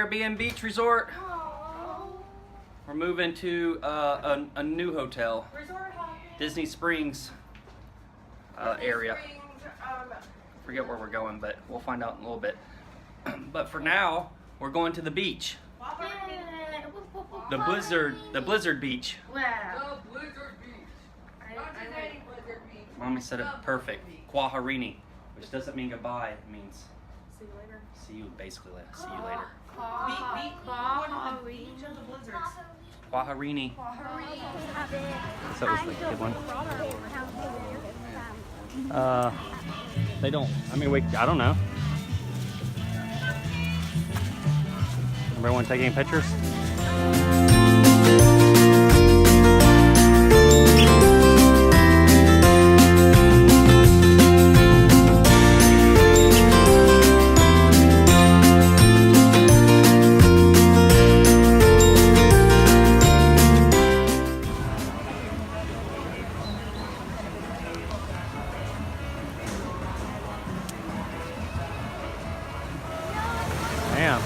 Caribbean beach resort. Aww. We're moving to a new hotel, Resort hopping. Disney Springs area. Springs, Forget where we're going, but we'll find out in a little bit. But for now, we're going to the beach. The Blizzard Beach. Wow. The Blizzard Beach. Not just any Blizzard Beach. Mommy said it perfect. Quaharini, which doesn't mean goodbye. It means See you later. see you, basically. See you later. Beach of the blizzards. Quaharini. So was the good one. They don't. I mean, I don't know. Everyone taking pictures? Damn.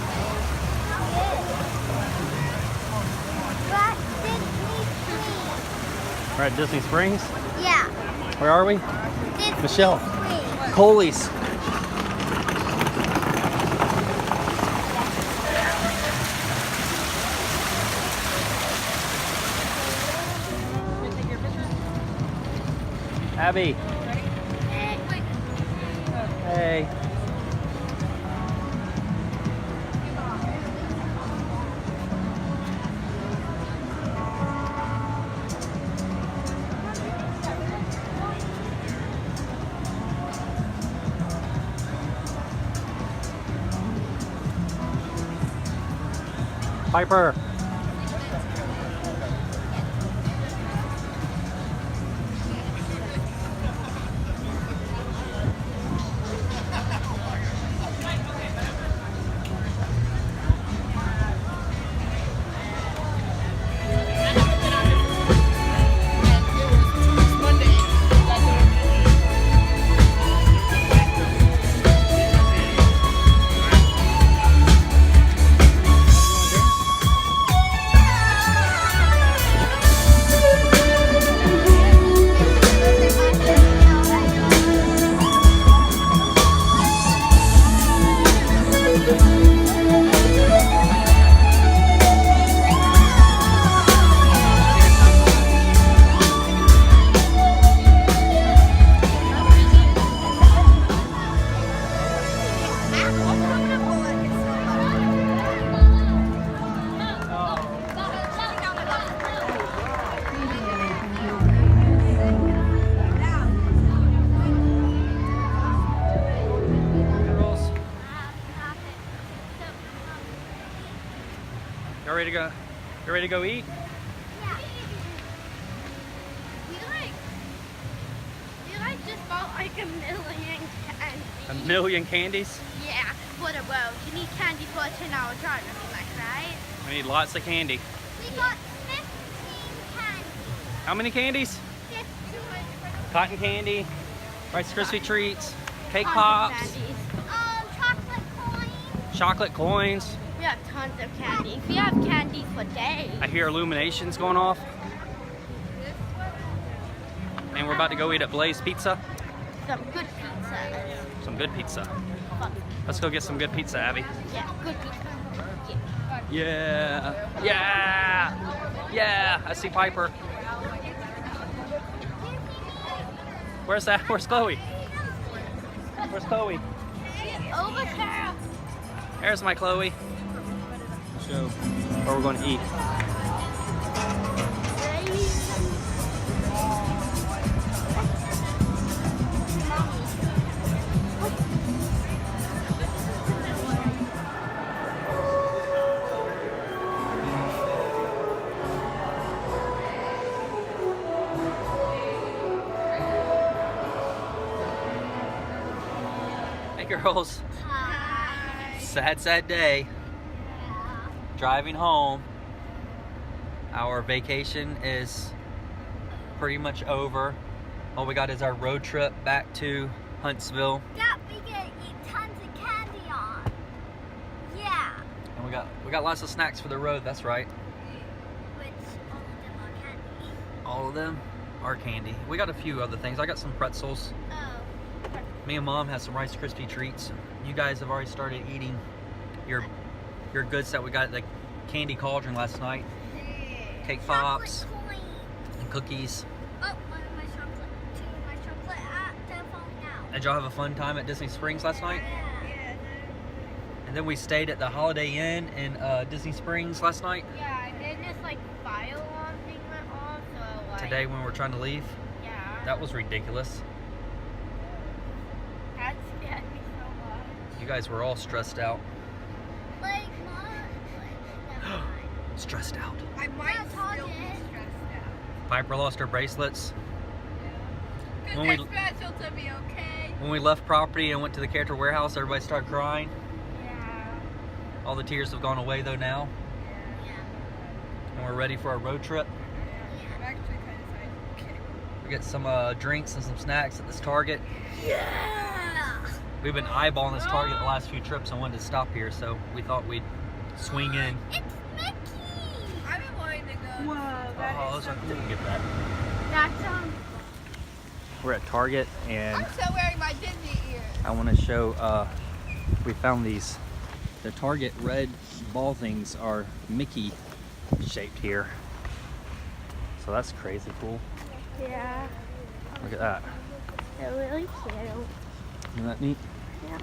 We're at Disney Springs? Yeah. Where are we? Disney Michelle. Springs. Coley's. Abby. Hey. Piper. Y'all ready to go? You ready to go eat? Yeah. We just bought like a million candies. A million candies? Yeah, for the world. You need candy for a 10-hour drive, I mean, like, right? We need lots of candy. We got 15 candies. How many candies? 15. Cotton candy, Rice Krispie treats, cake Tons of pops, candies. Chocolate coins. chocolate coins. We have tons of candies. We have candies for days. I hear illuminations going off. And we're about to go eat at Blaze Pizza. Some good pizza. Some good pizza. Let's go get some good pizza, Abby. Yeah, good pizza. Yeah. Yeah. Yeah. I see Piper. Where's that? Where's Chloe? Where's Chloe? Over there. There's my Chloe. Show where we're going to eat. Hey girls. Hi. Sad day. Driving home. Our vacation is pretty much over. All we got is our road trip back to Huntsville. That we get eat tons of candy on. Yeah. And We got lots of snacks for the road. That's right. Which all of them are candy. All of them are candy. We got a few other things. I got some pretzels. Oh. Me and Mom has some Rice Krispie treats. You guys have already started eating your goods that we got at the candy cauldron last night. Cake pops Chocolate coin. and cookies. Oh, one of my chocolate. Two of my chocolate at the phone now. Did y'all have a fun time at Disney Springs last night? Yeah. And then we stayed at the Holiday Inn in Disney Springs last night. Yeah, and then this like fire alarm thing went off, so like. Today when we were trying to leave. Yeah. That was ridiculous. That scared me so much. You guys were all stressed out. Like, Mom. Never mind. Stressed out. I might That's still Target. be stressed out. Piper lost her bracelets. Because When they're we- special to me, okay? When we left property and went to the character warehouse, everybody started crying. Yeah. All the tears have gone away though now. Yeah. And we're ready for our road trip. I'm actually kind of excited. We get some drinks and some snacks at this Target. Yeah. We've been eyeballing this Target the last few trips and wanted to stop here, so we thought we'd swing in. It's Mickey. I've been wanting to go. Oh, those are cool. Get that. That's We're at Target and I'm still wearing my Disney ears. I want to show, we found these. The Target red ball things are Mickey shaped here. So that's crazy cool. Yeah. Look at that. They're really cute. Isn't that neat? Yeah.